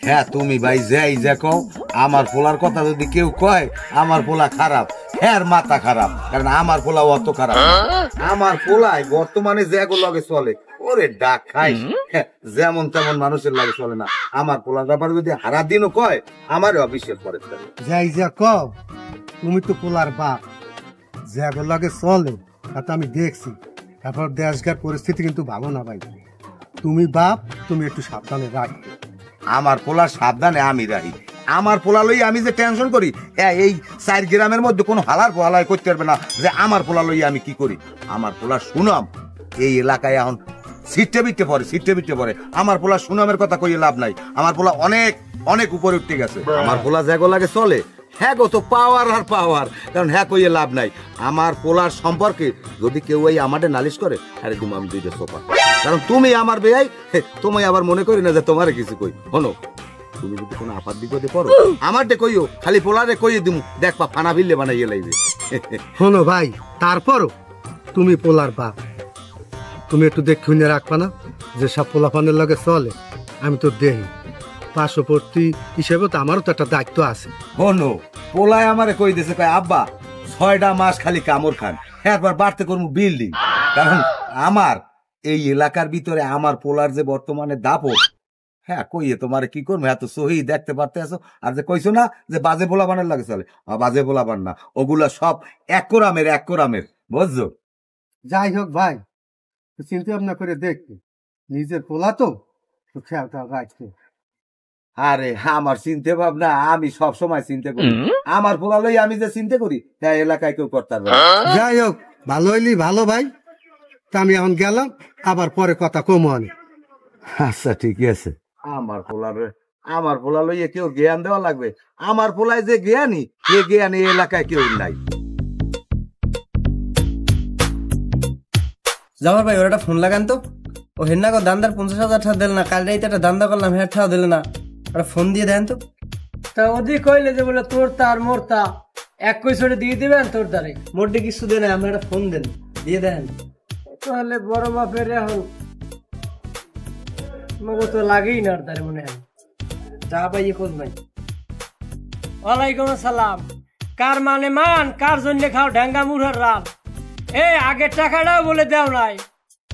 হ্যাঁ তুমি ভাই যাই যে কও আমার পোলার কথা যদি কেউ কয় আমার পোলা খারাপ, হ্যাঁ মাথা খারাপ, কারণ আমার পোলা অত খারাপ। আমার পোলায় বর্তমানে যেগুলো লগে চলে ওরে ডাক খাই, যেমন তেমন মানুষের লাগে চলে না। আমার পোলার ব্যাপারে যদি হারা দিনও কয় আমারও অবিশ্বাস করে। যাই যা কও তুমি তো পোলার বাপ, যেগুলো লাগে চলে তা আমি দেখছি। তারপর দেশগার পরিস্থিতি কিন্তু ভালো না ভাই, তুমি বাপ তুমি একটু সাবধানে রাখবে। আমার পোলার সাবধানে আমি রাখি, আমার পোলা লই আমি যে টেনশন করি এই 4 গ্রামের মধ্যে কোনো হালার পোহালাই করতে পারবে না যে আমার পোলা লই আমি কি করি। আমার পোলা সুনাম এই এলাকায় এখন সিটে বিটে পড়ে। আমার পোলা সুনামের কথা কইয়ে লাভ নাই, আমার পোলা অনেক অনেক উপরে উঠতে গেছে। আমার পোলা যেগো লাগে চলে, হ্যাঁ গো তো পাওয়ার আর পাওয়ার, কারণ হ্যাঁ কইয়ে লাভ নাই। আমার পোলার সম্পর্কে যদি কেউ এই আমাদের নালিশ করে আরে তুমি আমি 2টা সোপা, কারণ তুমি আমার বেয়াই, তুমি আবার মনে করি না যে তোমার কিছু কই। হনো তুমি যদি কোনো আপাত বিপদে পড়ো আমার ডে কইও, খালি পোলারে কইয়ে দিমু দেখবা ফানা ভিল্লে বানাইয়ে লাইবে। শোনো ভাই, তারপরও তুমি পোলার বাপ, তুমি একটু দেখে রাখবা না যে সব পোলাপানের লগে চলে। আমি তো দেখি পার্শ্ববর্তী হিসেবে তো আমারও তো একটা দায়িত্ব আছে। হনো পোলায় আমারে কই দিয়েছে কয় আব্বা 6টা মাস খালি কামড় খান, একবার বাড়তে করবো বিল্ডিং। কারণ আমার এই এলাকার ভিতরে আমার পোলার যে বর্তমানে দাপট, হ্যাঁ কইয়ে তোমার কি করবো, এত সহি দেখতে পারতে আছো। আর যে কইছো না যে বাজে পোলাপানের লাগে চলে, বাজে পোলাপান না, ওগুলা সব এক কোরামের বুঝছো। যাই হোক ভাই, চিন্তা ভাবনা করে দেখবে, নিজের পোলা তো খেয়ালটা রাখবে। আরে আমার চিন্তা ভাবনা আমি সব সময় চিন্তা করি, আমার পোলা লই আমি যে চিন্তা করি হ্যাঁ এলাকায় কেউ করতে পারবে না। যাই হোক ভালো হইলি ভালো ভাই, তা আমি এখন গেলাম, আবার পরে কথা কম অনেক। আচ্ছা ঠিক আছে। আমার পোলা লইয়ে কেউ জ্ঞান দেওয়া লাগবে, আমার পোলায় যে জ্ঞানী এ জ্ঞান এই এলাকায় কেউ নাই। জামার ভাই ওর একটা ফোন লাগান তো, ও হেন না গো দান্দার 50,000 টাকা দিল না, কাল রাইতে একটা দান্দা করলাম হ্যাঁ টাকা দিল না, ওরা ফোন দিয়ে দেন তো। তা ওদি কইলে যে বলে তোর তার মোর তা এক কইসরে দিয়ে দিবেন তোর দ্বারে মোটে কিছু দেন, আমরা একটা ফোন দেন দিয়ে দেন। তাহলে বড় বাপের এখন মগো তো লাগেই না তার মনে হয়। চা পাই খোঁজ নাই। ওয়ালাইকুম আসসালাম। কার মানে মান, কার জন্য খাও ঢাঙ্গা মুড়ার রাত। এই আগের টাকাটাও বলে দেও নাই,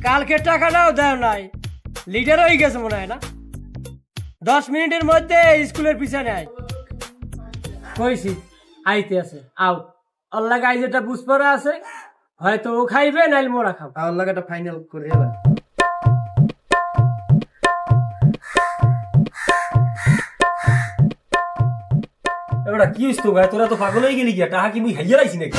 কালকের টাকাটাও দেও নাই, লিডার হয়ে গেছে মনে হয় না। 10 মিনিটের মধ্যে স্কুলের পিছনে আয় কইছি, আইতে আছে আও। আল্লাহ গাই যেটা বুঝপরা আছে হয়তো ও খাইবে নাইলে মোরা খাবো। আল্লাহ একটা ফাইনাল করে এবার এবারে কি হইছ তো ভাই, তোরা তো পাগল হয়ে গেলি গিয়া, টাকা কি মুই হাইয়া রাইছি নাকি?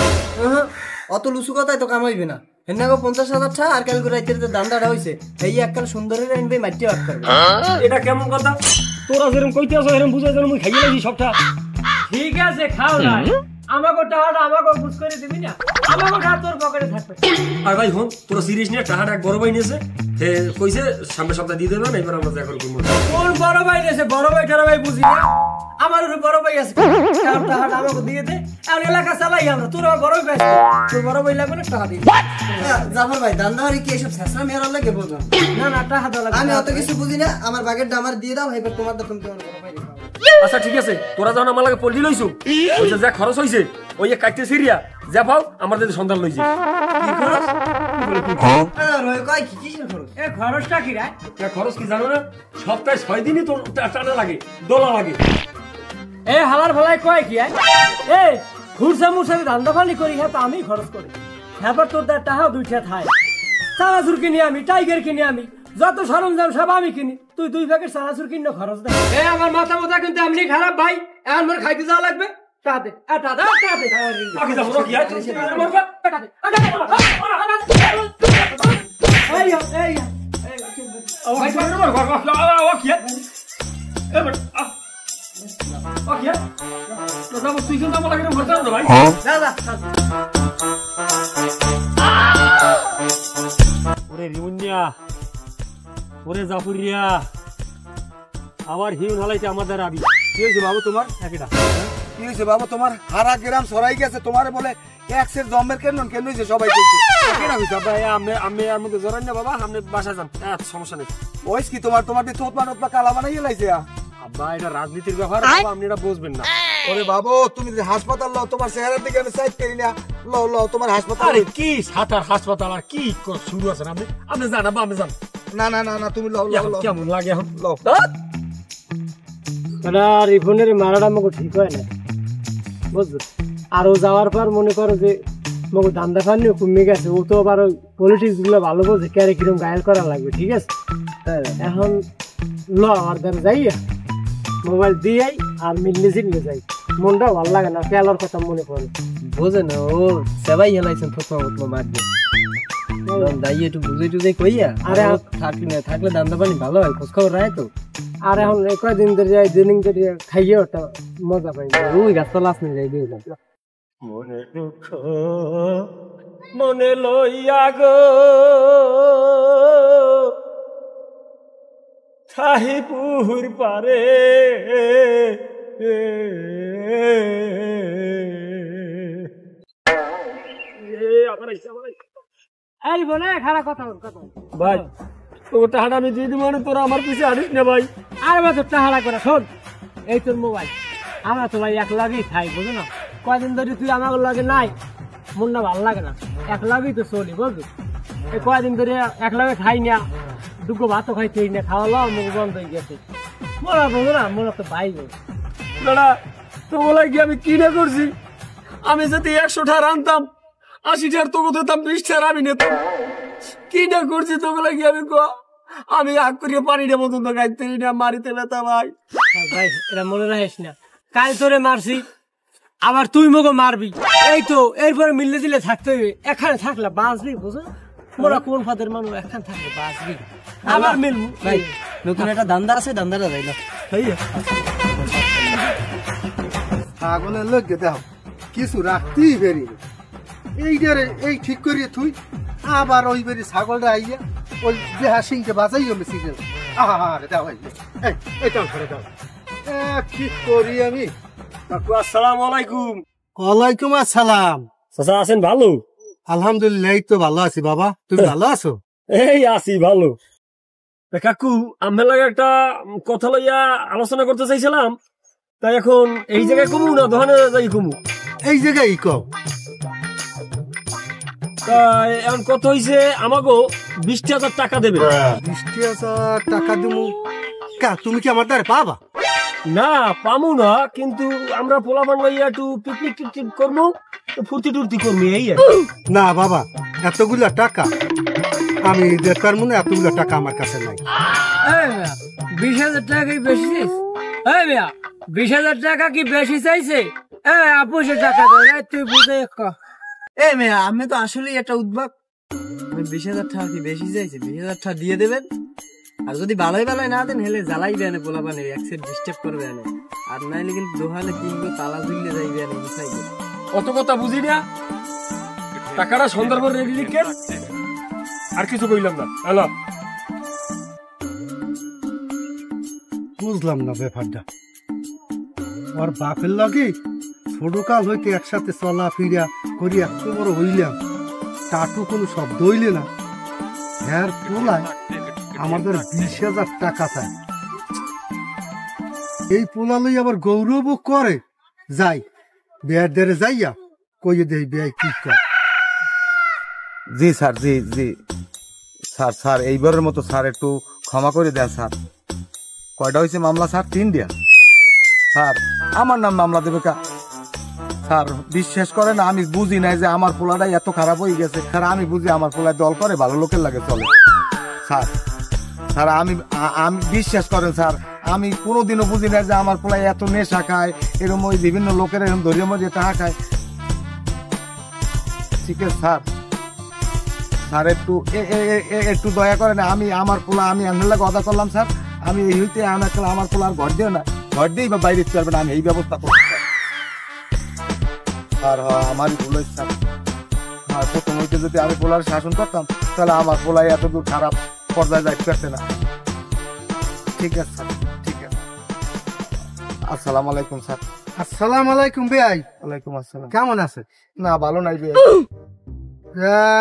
অত লুসু কথাই তো কামাইবে না। হেন গো 50,000 টাকা আর কালকে রাইতে দান্দাটা হইছে, এই এককাল সুন্দরের আনবে মাটি আট করবে। এটা কেমন কথা? তোরা যেরকম কইতে আছো এরকম বুঝাই যেন মুই খাইয়া রাইছি সবটা। ঠিক আছে খাও না, আমাকে টাকাটা আমাকে বুঝ করে দিবি না, আমাকে টাকা তোর পকেটে থাকবে। আর ভাই হন তোরা সিরিয়াস নিয়ে টাকাটা এক বড় ভাই নিয়েছে, কইছে সামনের সপ্তাহ দিয়ে দেবেন, এবার আমরা দেখা করবো। কোন বড় ভাই নিয়েছে? বড় ভাই ঠারা ভাই বুঝি না, আমার বড় ভাই আছে, টাকাটা আমাকে দিয়ে দে, আর এলাকা চালাই আমরা। তোর বড় ভাই আছে, তোর বড় ভাই লাগবে না, টাকা দিবি। জাফর ভাই দান্দাহারি কি এসব ছেঁচড়া মেয়েরা লাগে বললাম না না, টাকা দেওয়া লাগবে। আমি অত কিছু বুঝি না, আমার বাগের আমার দিয়ে দাও, এবার তোমার দাম তুমি তোমার বড় ভাই দিও। আচ্ছা ঠিক আছে, তোরা যখন আমার লাগে পল্লি লইছো, ওই যে যা খরচ হইছে ওই কাটতে সিরিয়া যা পাও আমার যদি সন্ধান লইছে। কি খরচ? রয় কয় কি কিসের খরচ? এ খরচটা কি রে? খরচ কি জানো না? সপ্তাহে 6 দিনই তোর টানা লাগে, দোলা লাগে। এ হালার ভালাই কয় কি? এ ঘুরসা মুরসা ধান্দা ফালি করি, হ্যাঁ তো আমি খরচ করি, হ্যাঁ তোর টাকা 2টা থাই। চানাচুর কিনি আমি, টাইগার কিনি আমি, যত সরঞ্জাম সব আমি কিনি, তুই 2 প্যাকেট চানাচুর কিনে খরচ দে। এ আমার মাথা মাথা কিন্তু এমনি খারাপ ভাই, এখন মোর খাইতে যাওয়া লাগবে, টাকা দে, টাকা দে, টাকা দে। আগে যাবো না কি আর টাকা দে, এই এই ভাই সামনে আমার ঘর ও কি আর এবার ও কি আর তো যাবো, তুই কিন্তু আমার লাগে ঘর যাও না ভাই। যা যা। ওরে রিমুনিয়া, ওরে জাফরিয়া, আমার হিউন হালাইতে আমাদের আবি। কি হয়েছে বাবু তোমার? কি হয়েছে বাবু তোমার? হারা গ্রাম সরাই গেছে তোমারে বলে এক্সের জম্মের কেন হয়েছে সবাই ভাই আমি আর মধ্যে জড়ান না বাবা, আপনি বাসা যান, সমস্যা নেই। ওইস কি তোমার তোমার থোপা টোপা কালা বানাইয়ে লাইছে? আব্বা এটা রাজনীতির ব্যাপার বাবা, আপনি এটা বুঝবেন না। ওরে বাবু, তুমি যে হাসপাতাল লও, তোমার চেহারার দিকে আমি চাইতে পারি না। লও লও, তোমার হাসপাতাল। আরে কি সাতার হাসপাতাল আর কি শুরু আছে আপনি আপনি জান আব্বা, আপনি জান। না না না না, তুমি লও লও লও। কেমন লাগে এখন? লও। রিফনের মারাটা আমাকে ঠিক হয় না, বুঝছো? আর ও যাওয়ার পর মনে করো যে মগো ধান্দা ফান্নিও কমে গেছে। ও তো আবার পলিটিক্স গুলো ভালো বোঝে, ক্যারে কিরম গায়ের করা লাগবে, ঠিক আছে? এখন ল আর দ্বারা যাই, মোবাইল দিয়াই আর মিললে জিললে যাই, মনটা ভালো লাগে না, খেলার কথা মনে পড়ে। বোঝে না ও সেবাই হেলাইছেন ফতমা মারবে দাই একটু বুঝে টুঝে কইয়া। আরে আরে থাকলে দান্দা পানি ভালো হয়, খোঁজ খবর রায় তো। আর এখন কয়দিন ধরে যাই, দিন ধরে খাইয়ে ওটা মজা পাই না। ওই গাছতলা আসলে যাই দিয়ে মনে দুঃখ মনে লইয়া গো থাহিপুর পারে এই বলে খারাপ কথা বল, কথা বল। ভাই তোর টাকাটা আমি দিয়ে দিব, মানে তোরা আমার পিছিয়ে হারিস না ভাই। আরে বাদ টাহারা করে শোন, এই তোর মোবাইল, আমরা তো ভাই এক লাগেই খাই, বুঝো না? কয়দিন ধরে তুই আমার লাগে নাই, মনটা ভালো লাগে না, এক লাগেই তো চলি, বুঝলি? এই কয়দিন ধরে এক লাগে খাই না, দুটো ভাতও খাইতে না, খাওয়া লাও মুখ বন্ধ হয়ে গেছে। মনে বুঝো না, মনে তো ভাই দাদা তো বলে কি আমি কি না করছি? আমি যদি 100 টাকা আনতাম, 80 টাকার তো দিতাম, 20 টাকা আমি নিতাম। কি না করছি তো বলে কি আমি আমি আগ করিয়ে পানিটা মতন তো খাইতে না, মারিতে ব্যথা ভাই। ভাই এটা মনে রাখিস না, কাল তোরে মারছি, আবার তুই মগো মারবি, এই তো এরপরে মিললে দিলে থাকতে হইবে। এখানে থাকলে বাঁচবি, বুঝো? মোরা কোন ফাদের মানুষ, এখানে থাকলে বাঁচবি, আবার মিলবো। ভাই নতুন একটা দান্দার আছে, দান্দারা যাইল। ছাগলের লোককে দেখো কিছু রাখতেই বেরিয়ে এইটারে এই ঠিক করিয়ে তুই আবার ওই বেরি ছাগলটা আইয়া ওই দেহা সিংকে বাঁচাই হলে শিখে। আরে দাও এইটাও ধরে দাও। কি করি আমি? কাকু আসসালামু আলাইকুম। ওয়ালাইকুম আসসালাম। চাচা আছেন ভালো? আলহামদুলিল্লাহ, এই তো ভালো আছি বাবা, তুমি ভালো আছো? এই আছি ভালো। কাকু আমার লাগে একটা কথা লইয়া আলোচনা করতে চাইছিলাম, তাই এখন এই জায়গায় কমু না দোকানে যাই কমু? এই জায়গায় কও। তাই এখন কত হইছে, আমাকে 20,000 টাকা দেবে। 20,000 টাকা দিমু? কা তুমি কি আমার দ্বারা পাবা? না পামু না, কিন্তু আমরা পোলাপান লইয়া একটু পিকনিক টিকনিক করবো, ফুর্তি টুর্তি করবো, এই আর কি। না বাবা, এতগুলা টাকা আমি দেখবার মনে, এতগুলা টাকা আমার কাছে নাই। 20,000 টাকা কি বেশি চাইছে? এই মিয়া, 20,000 টাকা কি বেশি চাইছে? আপুসে টাকা দেয়, তুই বুঝে এ মেয়া, আমি তো আসলে একটা উদ্ভব। 20,000 টাকা কি বেশি চাইছে? 20,000 টাকা দিয়ে দেবেন, আর যদি ভালোই ভালোই না দেন হেলে জ্বালাই দেন, পোলাপানের একসেট ডিস্টার্ব করবে না, আর নাইলে কিন্তু দোহালে কিনবো তালা ঝুললে যাইবে না, বুঝাই দেবে। অত কথা বুঝি না, টাকাটা সন্ধ্যার পর রেডি লিখে আর কিছু কইলাম না। হ্যালো, বুঝলাম না ব্যাপারটা। ওর বাপের লাগে ছোটকাল হইতে একসাথে চলা ফিরা করি এত বড় হইলাম, টাটু কোনো শব্দ হইলে না, হ্যার পোলায় আমাদের 20,000 টাকা চাই। এই পোলা লই আবার গৌরবও করে। যাই বিয়ার দেরে যাইয়া কইয়ে দেই বিয়াই কি কর। জি স্যার, জি জি স্যার। স্যার এইবারের মতো স্যার একটু ক্ষমা করে দেন স্যার। কয়টা হয়েছে মামলা স্যার? 3টা। স্যার আমার নাম মামলা দেবে কা? স্যার বিশ্বাস করেন, আমি বুঝি নাই যে আমার পোলাটাই এত খারাপ হয়ে গেছে। স্যার আমি বুঝি আমার পোলায় দল করে, ভালো লোকের লাগে চলে। স্যার স্যার আমি বিশ্বাস করেন স্যার, আমি কোনোদিনও বুঝি নাই যে আমার পোলায় এত নেশা খায়, এরকম ওই বিভিন্ন লোকের এরকম ধরিয়ে মধ্যে টাকা খায়। ঠিক আছে স্যার, স্যার একটু একটু দয়া করেন। আমি আমার পোলা আমি আনলে কথা করলাম স্যার, আমি এই হইতে আমার পোলা আর ঘর দিও না, ঘর দিয়েই বা বাইরে পারবে না, আমি এই ব্যবস্থা করছি স্যার। হ্যাঁ আমারই ভুল হয়েছে স্যার। আর প্রথম হইতে যদি আমি পোলার শাসন করতাম, তাহলে আমার পোলাই এত দূর খারাপ পর্যায়ে যাইতে পারছে না। ঠিক আছে স্যার, ঠিক আছে। আসসালামু আলাইকুম স্যার। আসসালামু আলাইকুম বেয়াই। ওয়ালাইকুম আসসালাম। কেমন আছে? না ভালো নাই বে।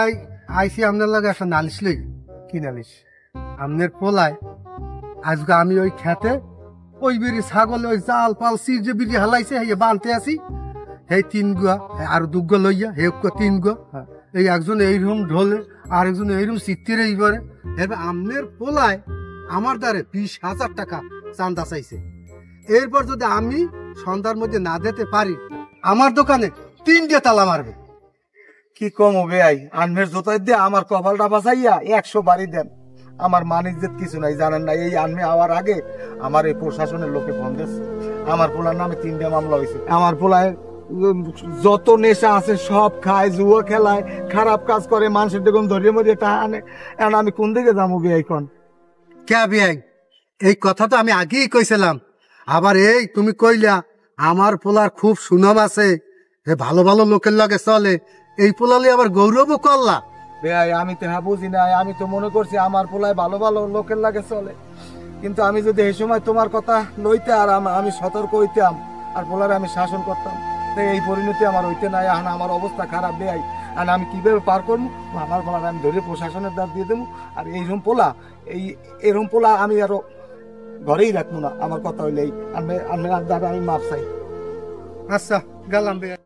এই আইসি আপনার লাগে একটা নালিশ লই। কি নালিশ? আপনার পোলায় আজকে আমি ওই খেতে ওই বেরি ছাগল ওই জাল পাল সির যে বিড়ি হালাইছে হে বানতে আসি হে 3 গুয়া আর 2 গুয়া লইয়া হে 3 গুয়া এই একজন এইরকম ঢোলে আর একজন এইরকম চিত্তিরে এইবারে এবার আমনের পোলায় আমার দ্বারে 20,000 টাকা চান্দা চাইছে। এরপর যদি আমি সন্ধ্যার মধ্যে না দিতে পারি আমার দোকানে 3টে তালা মারবে। কি কম হবে আই আনমের জোতাই দিয়ে আমার কপালটা বাঁচাইয়া 100 বাড়ি দেন। আমার মানিজ্যত কিছু নাই জানেন না, এই আনমে আওয়ার আগে আমার এই প্রশাসনের লোকে ফোন দিয়েছে, আমার পোলার নামে 3টে মামলা হয়েছে। আমার পোলায় যত নেশা আছে সব খায়, জুয়া খেলায়, খারাপ কাজ করে, মানুষের দেখুন ধরিয়ে মরিয়ে তা আনে। এখন আমি কোন দিকে যাবো বিয়াই কন? কে বিয়াই এই কথা তো আমি আগেই কইছিলাম, আবার এই তুমি কইলা আমার পোলার খুব সুনাম আছে, ভালো ভালো লোকের লাগে চলে, এই পোলালে আবার গৌরবও করলা। বেয়াই আমি তো হ্যাঁ বুঝি না, আমি তো মনে করছি আমার পোলায় ভালো ভালো লোকের লাগে চলে, কিন্তু আমি যদি এই সময় তোমার কথা লইতে আর আমি সতর্ক হইতাম আর পোলারে আমি শাসন করতাম, তো এই পরিণতি আমার হইতে নাই। এখন আমার অবস্থা খারাপ বেয়াই, আর আমি কিভাবে পার করবো? আমার পোলার আমি ধরে প্রশাসনের দ্বার দিয়ে দেবো, আর এইরকম পোলা এরকম পোলা আমি আরো ঘরেই রাখবো না। আমার কথা হইলে আমি মাপ চাই। আচ্ছা গেলাম বিয়াই।